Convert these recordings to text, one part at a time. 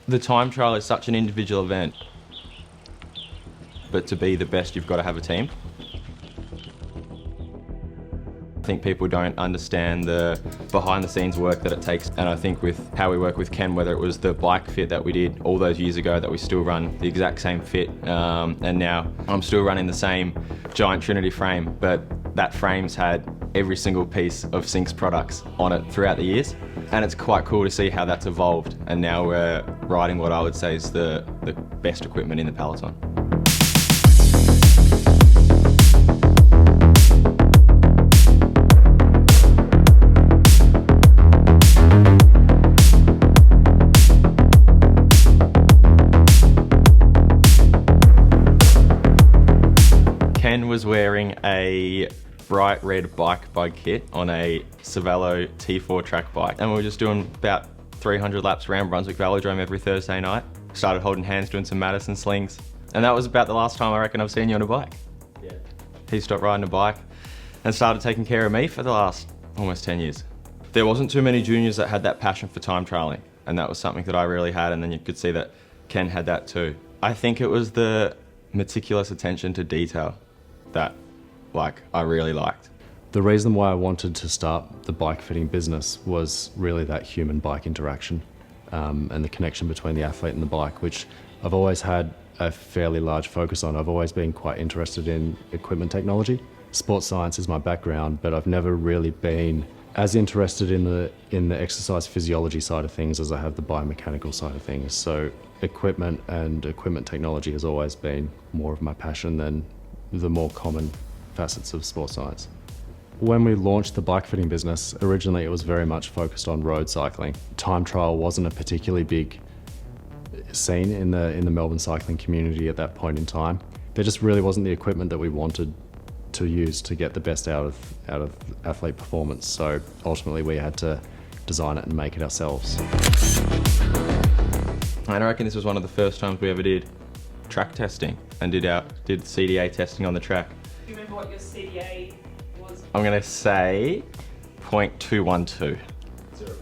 The time trial is such an individual event, but to be the best, you've got to have a team. I think people don't understand the behind the scenes work that it takes, and I think with how we work with Ken, whether it was the bike fit that we did all those years ago that we still run the exact same fit, and now I'm still running the same giant Trinity frame, but that frame's had every single piece of Sync's products on it throughout the years, and it's quite cool to see how that's evolved, and now we're riding what I would say is the best equipment in the peloton. Ken was wearing a bright red bike bug kit on a Cervelo T4 track bike, and we were just doing about 300 laps around Brunswick Velodrome every Thursday night. Started holding hands doing some Madison slings, and that was about the last time I reckon I've seen you on a bike. Yeah. He stopped riding a bike and started taking care of me for the last almost 10 years. There wasn't too many juniors that had that passion for time trialing, and that was something that I really had, and then you could see that Ken had that too. I think it was the meticulous attention to detail that I really liked. The reason why I wanted to start the bike fitting business was really that human bike interaction, and the connection between the athlete and the bike, which I've always had a fairly large focus on. I've always been quite interested in equipment technology. Sports science is my background, but I've never really been as interested in the exercise physiology side of things as I have the biomechanical side of things. So equipment and equipment technology has always been more of my passion than the more common facets of sports science. When we launched the bike fitting business, originally it was very much focused on road cycling. Time trial wasn't a particularly big scene in the Melbourne cycling community at that point in time. There just really wasn't the equipment that we wanted to use to get the best out of athlete performance. So ultimately we had to design it and make it ourselves. And I reckon this was one of the first times we ever did track testing and did CDA testing on the track. Do you remember what your CDA was? I'm going to say 0.212. 0.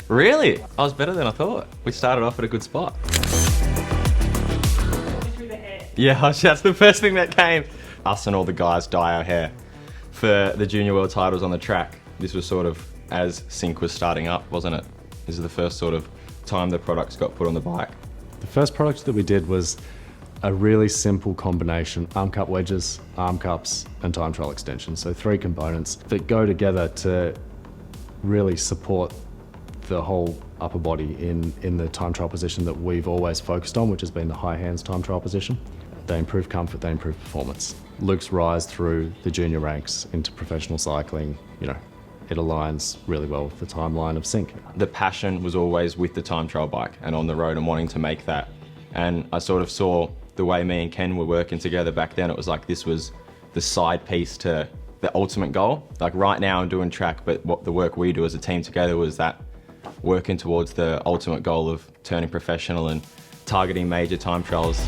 Really? I was better than I thought. We started off at a good spot. Through the hair. Yeah, that's the first thing that came. Us and all the guys dye our hair for the junior world titles on the track. This was sort of as Sync was starting up, wasn't it? This is the first sort of time the products got put on the bike. The first product that we did was a really simple combination: arm cup wedges, arm cups, and time trial extensions. So 3 components that go together to really support the whole upper body in the time trial position that we've always focused on, which has been the high hands time trial position. They improve comfort, they improve performance. Luke's rise through the junior ranks into professional cycling, it aligns really well with the timeline of Sync. The passion was always with the time trial bike and on the road and wanting to make that. And I sort of saw the way me and Ken were working together back then. It was like this was the side piece to the ultimate goal. Like right now I'm doing track, but what the work we do as a team together was that working towards the ultimate goal of turning professional and targeting major time trials.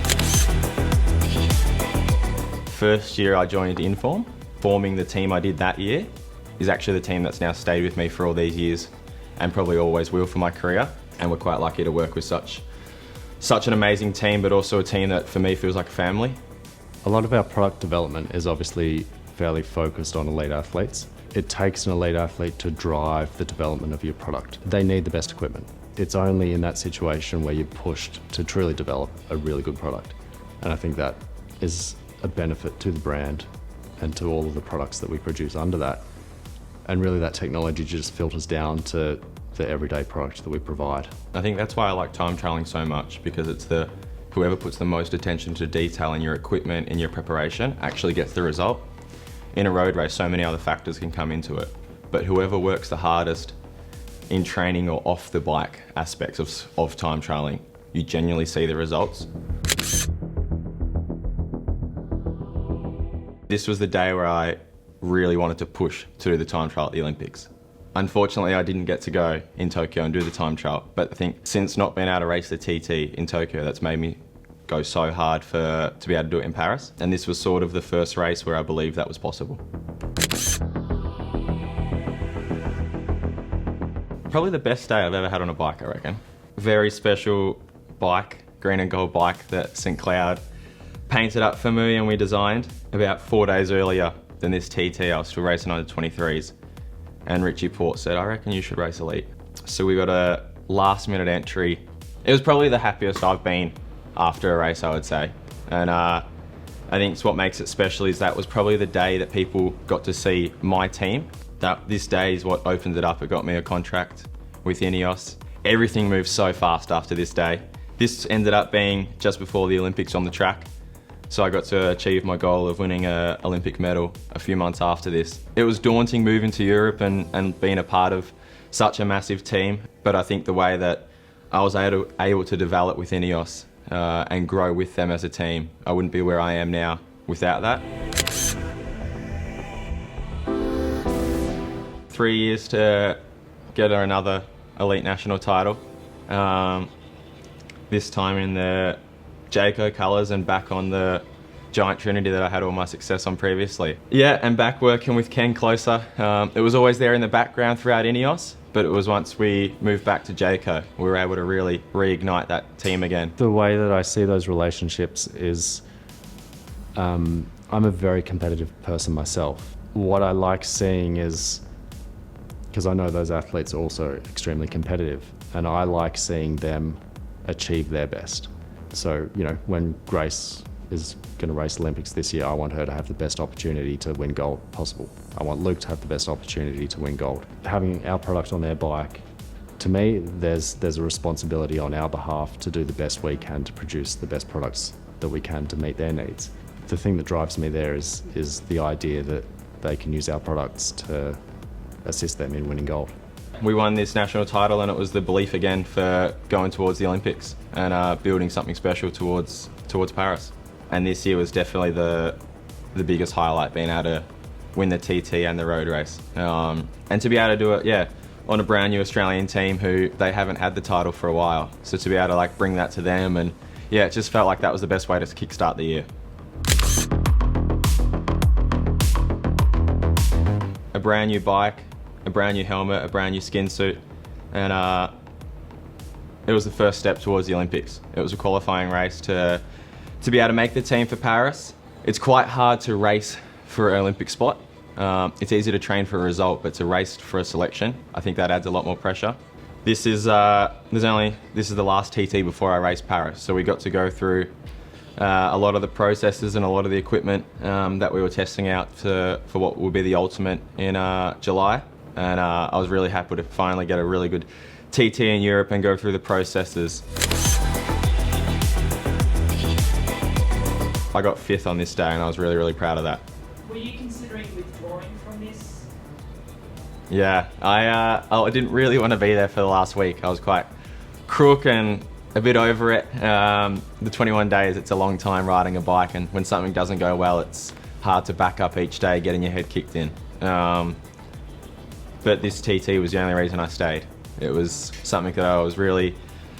First year I joined Inform. Forming the team I did that year is actually the team that's now stayed with me for all these years and probably always will for my career. And we're quite lucky to work with such an amazing team, but also a team that for me feels like a family. A lot of our product development is obviously fairly focused on elite athletes. It takes an elite athlete to drive the development of your product. They need the best equipment. It's only in that situation where you're pushed to truly develop a really good product. And I think that is a benefit to the brand and to all of the products that we produce under that. And really that technology just filters down to the everyday product that we provide. I think that's why I like time trialing so much, because it's whoever puts the most attention to detail in your equipment, in your preparation, actually gets the result. In a road race, so many other factors can come into it, but whoever works the hardest in training or off the bike aspects of time trialing, you genuinely see the results. This was the day where I really wanted to push to do the time trial at the Olympics. Unfortunately, I didn't get to go in Tokyo and do the time trial, but I think since not being able to race the TT in Tokyo, that's made me go so hard to be able to do it in Paris. And this was sort of the first race where I believed that was possible. Probably the best day I've ever had on a bike, I reckon. very special bike, green and gold bike that St. Cloud painted up for me and we designed about 4 days earlier than this TT. I was still racing under 23s. And Richie Port said, I reckon you should race elite. So we got a last minute entry. It was probably the happiest I've been after a race, I would say. And I think what makes it special is that was probably the day that people got to see my team. That this day is what opened it up. It got me a contract with Ineos. Everything moved so fast after this day. This ended up being just before the Olympics on the track. So I got to achieve my goal of winning an Olympic medal a few months after this. It was daunting moving to Europe and being a part of such a massive team, but I think the way that I was able to develop with Ineos and grow with them as a team, I wouldn't be where I am now without that. 3 years to get another elite national title. This time in the Jayco colours and back on the giant Trinity that I had all my success on previously. Yeah, and back working with Ken closer. It was always there in the background throughout Ineos, but it was once we moved back to Jayco, we were able to really reignite that team again. The way that I see those relationships is I'm a very competitive person myself. What I like seeing is, because I know those athletes are also extremely competitive, and I like seeing them achieve their best. So, you know, when Grace is going to race Olympics this year, I want her to have the best opportunity to win gold possible. I want Luke to have the best opportunity to win gold. Having our product on their bike, to me, there's a responsibility on our behalf to do the best we can to produce the best products that we can to meet their needs. The thing that drives me there is the idea that they can use our products to assist them in winning gold. We won this national title and it was the belief again for going towards the Olympics and building something special towards Paris. And this year was definitely the biggest highlight, being able to win the TT and the road race. And to be able to do it, yeah, on a brand new Australian team who they haven't had the title for a while. So to be able to like bring that to them, and yeah, it just felt like that was the best way to kickstart the year. A brand new bike, a brand new helmet, a brand new skin suit, and it was the first step towards the Olympics. It was a qualifying race to be able to make the team for Paris. It's quite hard to race for an Olympic spot. It's easy to train for a result, but to race for a selection, I think that adds a lot more pressure. This is the last TT before I race Paris, so we got to go through a lot of the processes and a lot of the equipment that we were testing out for what will be the ultimate in July. And I was really happy to finally get a really good TT in Europe and go through the processes. I got 5th on this day and I was really, really proud of that. Were you considering withdrawing from this? Yeah, I didn't really want to be there for the last week. I was quite crook and a bit over it. The 21 days, it's a long time riding a bike, and when something doesn't go well, it's hard to back up each day getting your head kicked in. But this TT was the only reason I stayed. It was something that I was really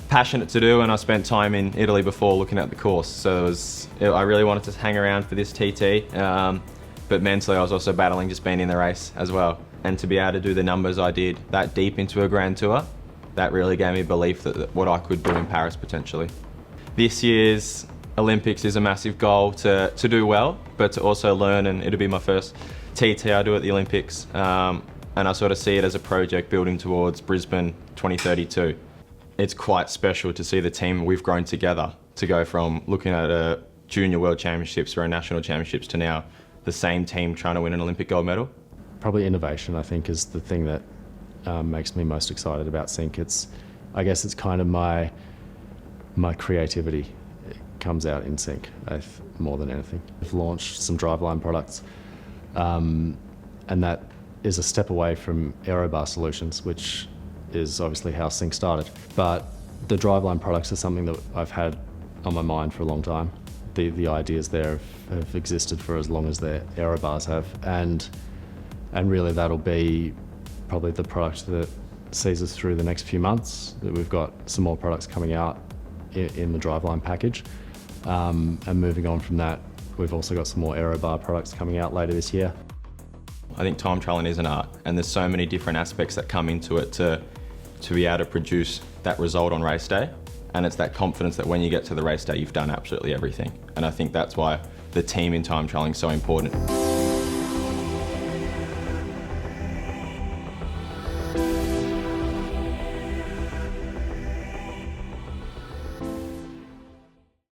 passionate to do, and I spent time in Italy before looking at the course. So I really wanted to hang around for this TT, but mentally I was also battling just being in the race as well. And to be able to do the numbers I did that deep into a Grand Tour, that really gave me belief that what I could do in Paris potentially. This year's Olympics is a massive goal to do well, but to also learn, and it'll be my first TT I do at the Olympics. And I sort of see it as a project building towards Brisbane 2032. It's quite special to see the team we've grown together, to go from looking at a junior world championships or a national championships to now the same team trying to win an Olympic gold medal. Probably innovation, I think, is the thing that makes me most excited about Sync. I guess it's kind of my creativity. It comes out in Sync more than anything. We've launched some driveline products, and that is a step away from Aero bar solutions, which is obviously how Sync started. But the driveline products are something that I've had on my mind for a long time. The ideas there have existed for as long as the Aero bars have, and really that'll be probably the product that sees us through the next few months. We've got some more products coming out in the driveline package, and moving on from that, we've also got some more Aero bar products coming out later this year. I think time trialing is an art, and there's so many different aspects that come into it to to be able to produce that result on race day. And it's that confidence that when you get to the race day, you've done absolutely everything. And I think that's why the team in time trialing is so important.